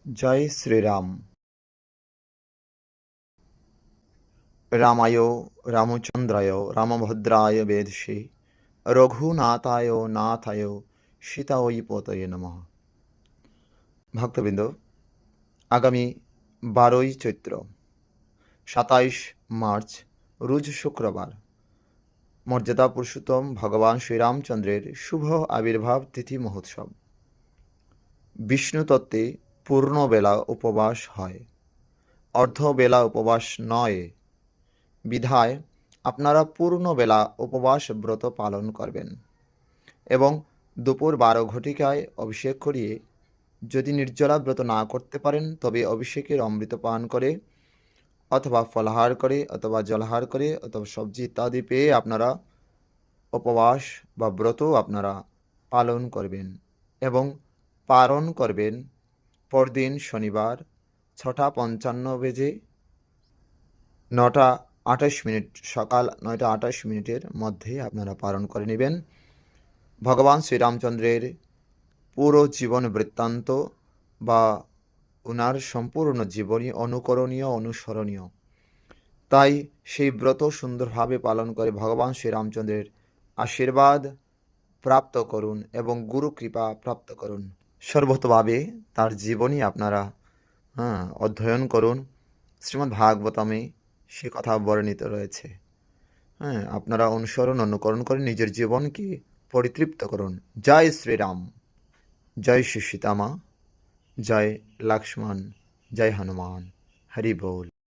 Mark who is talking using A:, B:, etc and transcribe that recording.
A: জয় শ্রীরাম। রামায় রামচন্দ্রায় রামভদ্রায় বেদসে রঘুনাথায় নাথায় সীতায় পতয়ে নমঃ। ভক্তবৃন্দ, আগামী 12ই চৈত্র 27 মার্চ রোজ শুক্রবার মর্যাদা পুরুষোত্তম ভগবান শ্রীরামচন্দ্রের শুভ আবির্ভাব তিথি মহোৎসব। বিষ্ণু তত্ত্বে পূর্ণবেলা উপবাস হয়, অর্ধবেলা উপবাস নয়। বিধায় আপনারা পূর্ণবেলা উপবাস ব্রত পালন করবেন এবং দুপুর 12 ঘটিকায় অভিষেক করিয়ে, যদি নির্জলা ব্রত না করতে পারেন তবে অভিষেকের অমৃত পান করে অথবা ফলাহার করে অথবা জলহার করে অথবা সবজি ইত্যাদি পেয়ে আপনারা উপবাস বা ব্রত আপনারা পালন করবেন এবং পালন করবেন পরদিন শনিবার 6:55 বেজে 9:28 সকাল 9:28 মধ্যে আপনারা পালন করে নেবেন। ভগবান শ্রীরামচন্দ্রের পুরো জীবন বৃত্তান্ত বা ওনার সম্পূর্ণ জীবনী অনুকরণীয়, অনুসরণীয়। তাই সেই ব্রত সুন্দরভাবে পালন করে ভগবান শ্রীরামচন্দ্রের আশীর্বাদ প্রাপ্ত করুন এবং গুরু কৃপা প্রাপ্ত করুন। সর্বতভাবে তার জীবনী আপনারা অধ্যয়ন করুন। শ্রীমদ্ ভাগবতমে সে কথা বর্ণিত রয়েছে। আপনারা অনুকরণ করে নিজের জীবনকে পরিতৃপ্ত করুন। জয় শ্রীরাম, জয় শ্রী সীতামা, জয় লক্ষ্মণ, জয় হনুমান। হরি বল।